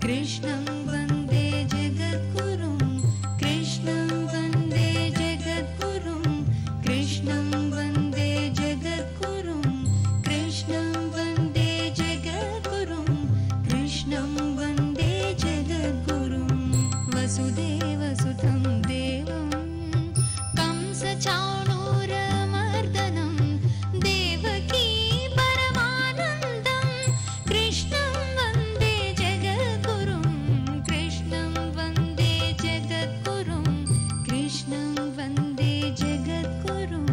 कृष्णं वन्दे जगद्गुरुं कृष्णं वन्दे जगद्गुरुं कृष्णं वन्दे जगद्गुरुं कृष्णं वन्दे जगद्गुरुं कृष्णं वन्दे जगद्गुरुं वसुदेवसुतं देवं कंसचाणूरमर्दनं देवकी परमानन्दं कृष्णं वन्दे जगद्गुरुं कृष्णं वन्दे जगद्गुरुं कृष्णं वन्दे जगद्गुरुं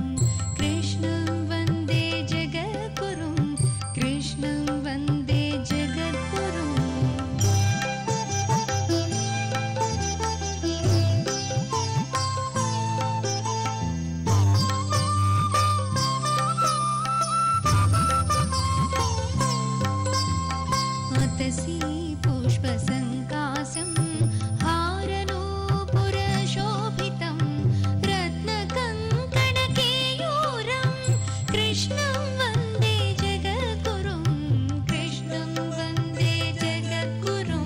कृष्णं वन्दे जगद्गुरुं कृष्णं वन्दे जगद्गुरुं अतसी पुष्पसङ्कासं हारनूपुरशोभितं रत्नकङ्कणकेयूरं कृष्णं वन्दे जगद्गुरुं कृष्णं वन्दे जगद्गुरुं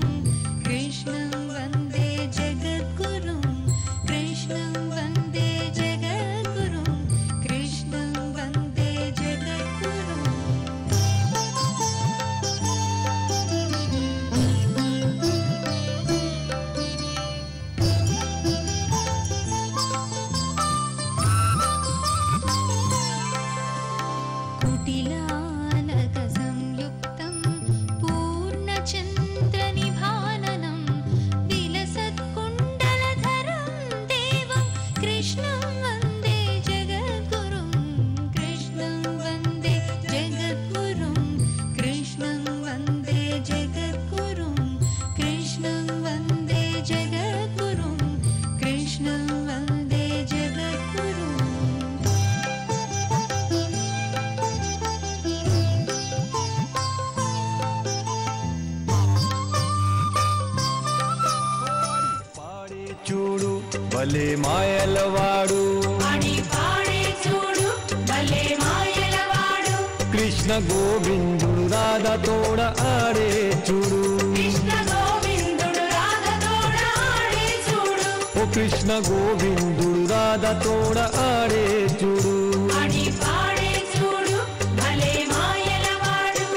कृष्णं वन्दे जगद्गुरुं कृष्णं वन्दे जगद्गुरुं कृष्णं वन्दे जगद्गुरुं कुटिलालकसंयुक्तं पूर्णचन्द्रनिभाननं विलसत्कुण्डलधरं देवं कृष्णं वन्दे जगद्गुरुं कृष्णं वन्दे जगद्गुरुं कृष्णं वन्दे जगद्गुरुं कृष्णं वन्दे जगद्गुरुं कृष्णं वन्दे जगद्गुरुं పాడే చూడు భలే మాయలవాడు పాడి పాడే చూడు భలే మాయలవాడు కృష్ణ గోవిందుడు రాధతోడ ఆడే చూడు కృష్ణ గోవిందుడు రాధతోడ ఆడే చూడు ఓ కృష్ణ గోవిందుడు రాధతోడ ఆడే చూడు పాడి పాడే చూడు భలే మాయలవాడు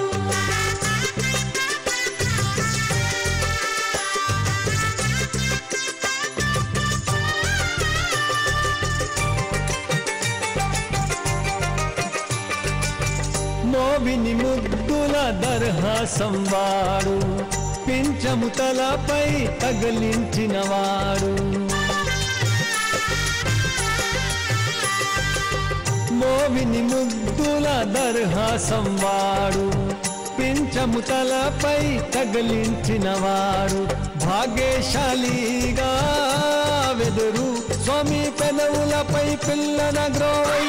మోవిని ముద్దుల దర్హాసం వాడు పించము తలపై తగిలించినవాడు మోవిని ముద్దుల దర్హాసం వాడు పించము తలపై తగిలించినవాడు భాగ్యశాలిగా వెదురు స్వామి పెదవులపై పిల్లన గ్రోవై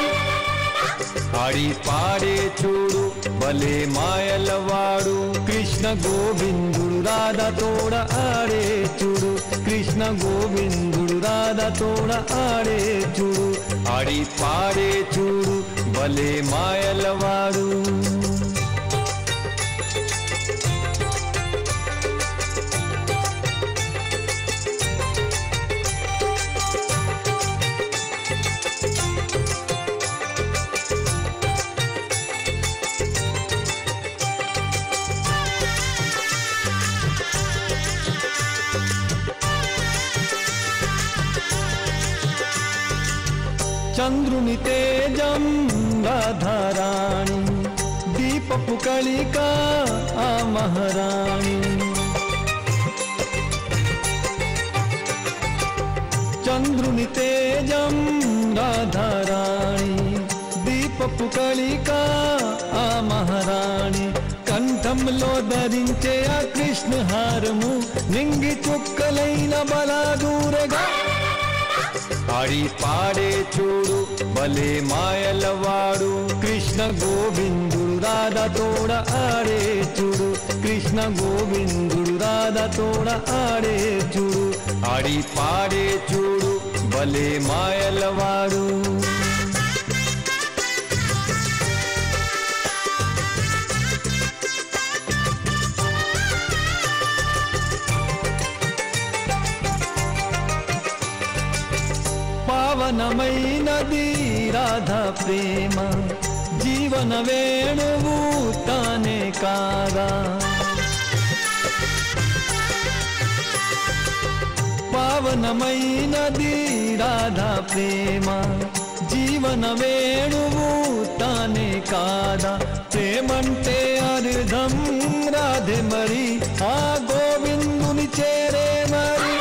ఆడి పాడే చూడు భలే మాయలవాడు కృష్ణ గోవిందుడు రాధతోడ ఆడే చూడు కృష్ణ గోవిందుడు రాధతోడ ఆడే చూడు ఆడి పాడే చూడు భలే మాయలవాడు చంద్రుని తేజం రాధారాణి దీపపు కళిక ఆ మహారాణి చంద్రుని తేజం రాధారాణి దీపపు కళిక ఆ మహారాణి కంఠంలో ధరించే ఆ కృష్ణ హారము నింగి చుక్కలైన బలాదూరగా ఆడి పాడే చూడు భలే మాయలవాడు కృష్ణ గోవిందుడు రాధతోడ ఆడే చూడు కృష్ణ గోవిందుడు రాధతోడ ఆడే చూడు ఆడి పాడే చూడు భలే మాయలవాడు పావనమైనది రాధా ప్రేమ జీవన వేణువు తానే కాదా పావనమైనది రాధా ప్రేమ జీవన వేణువు తానే కాదా ప్రేమంటే అర్థం రాధే మరి ఆ గోవిందుని చేరే మరి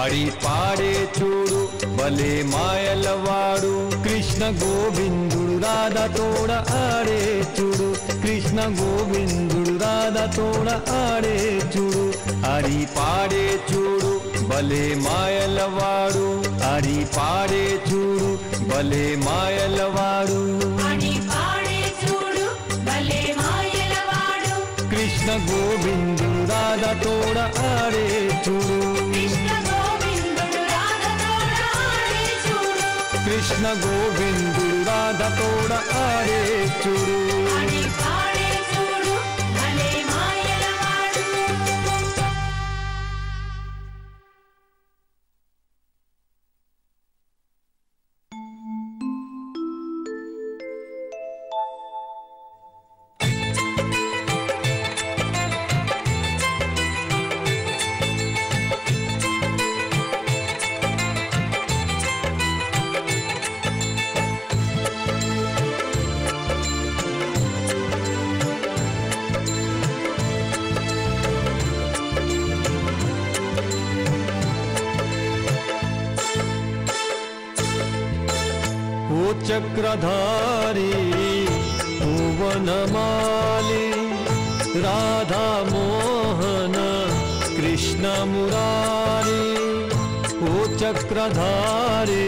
ఆడి పాడే చూడు భలే మాయలవాడు కృష్ణ గోవిందుడు రాధా తోడ ఆడే చూడు కృష్ణ గోవిందుడు రాధా తోడ ఆడే చూడు ఆడి పాడే చూడు భలే మాయలవాడు ఆడి పాడే చూడు భలే మాయలవాడు ఆడి పాడే చూడు భలే మాయలవాడు కృష్ణ గోవిందుడు రాధా తోడ ఆడే చూడు కృష్ణ గోవిందుడు రాధతోడ ఆడే చూడు కృష్ణ గోవిందుడు రాధా తోడ ఆడే చూడు ఆడి పాడే చూడు భలే మాయలవాడు ओ चक्रधारी ओ वनमाली राधा मोहन कृष्ण मुरारी ओ चक्रधारी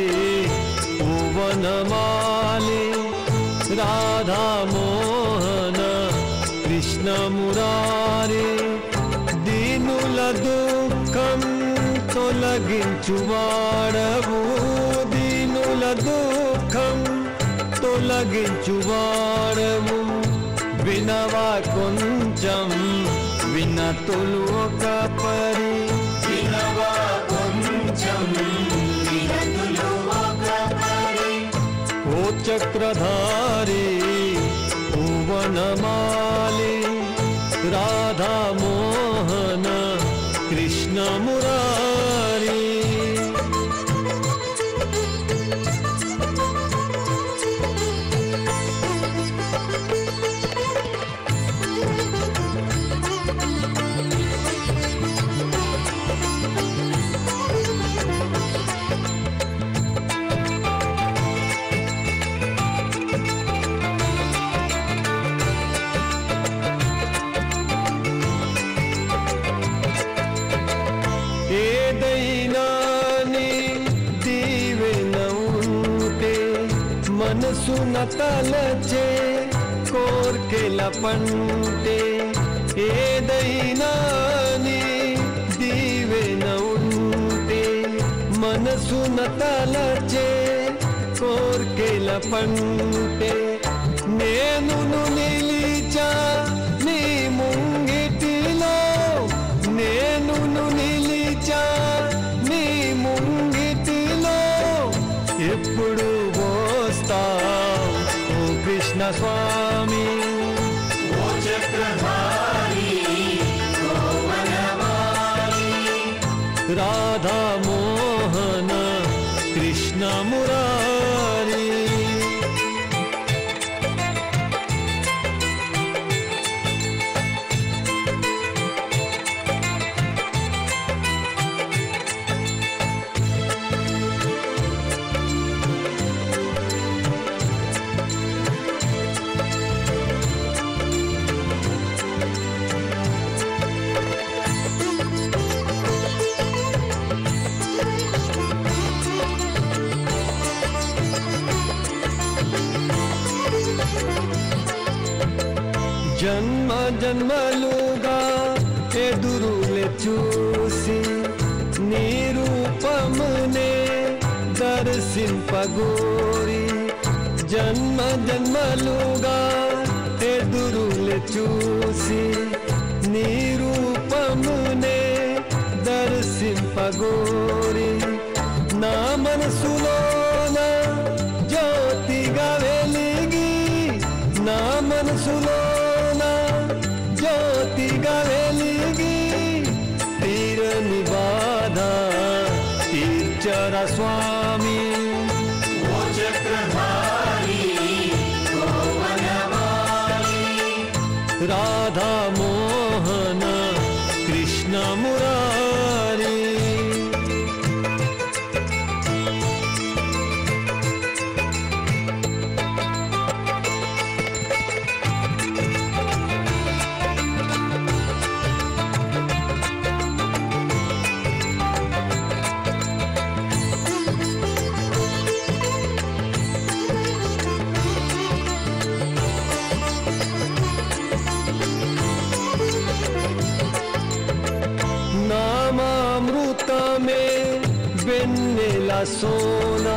ओ वनमाली राधा मोहन कृष्ण मुरारी दीनुल दुःखं తొలగించువాడవు దీనుల దుఃఖం తొలగించువాడవు వినవా కొంచెం వినతులు ఒక పరి వినవా కొంచెం వినతులు ఒక పరి ఓ చక్రధారి ఓ వనమాలి రాధా మోహన కృష్ణ మురారి మనసున తలచే కోర్కెల పంటే ఏదైనా నీ దీవెన ఉంటే మనసున తలచే కోర్కెల పంటే నేను నిలిచా నీ ముంగిటిలో నేను నిలిచా నీ ముంగిటిలో ఎప్పుడు ఓ కృష్ణ స్వామి ఓ చక్రధారి ఓ వనమాలి రాధా మోహన కృష్ణ మురారి జన్మ జన్మలుగా ఎదురులే చూసి నీ రూపమునే దర్శింపగోరి జన్మ జన్మలుగా ఎదురులే చూసి నీ రూపమునే దర్శింపగోరి నా మనసు లేని బాధ తీర్చరా స్వామి ఓ చక్రధారి ఓ వనమాలి రాధా మోహన కృష్ణ మురారి నామామృత మే వెన్నెల సోనా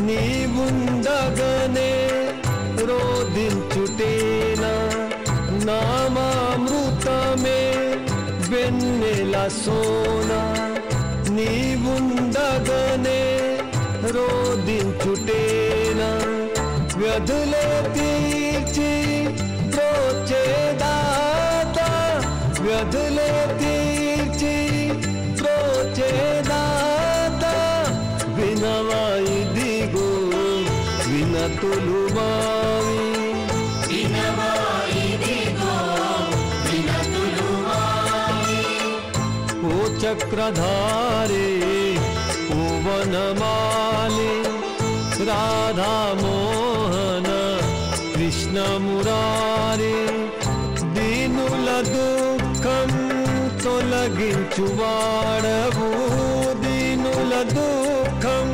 నీవుండగనే రోదించుటేనా నామామృత మే వెన్నెల సోనా నీవుండగనే రోదించుటేనా వ్యధులే తీర్చి ప్రోచేదాత వ్యధులే తీర్చి ప్రోచేదాత వినవా ఇదిగో వినతులు మావి వినవా ఇదిగో వినతులు మావి ఓ చక్రధారే ఓ వనమాలి రాధా మోహన కృష్ణ మురారి దీనుల దుఃఖం తొలగించువాడవు దీనుల దుఃఖం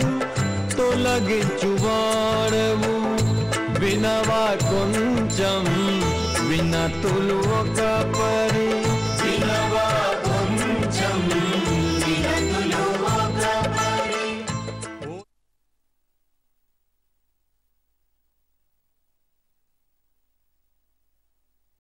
తొలగించువాడవు వినవా కొంచెం వినతులు ఒక పరి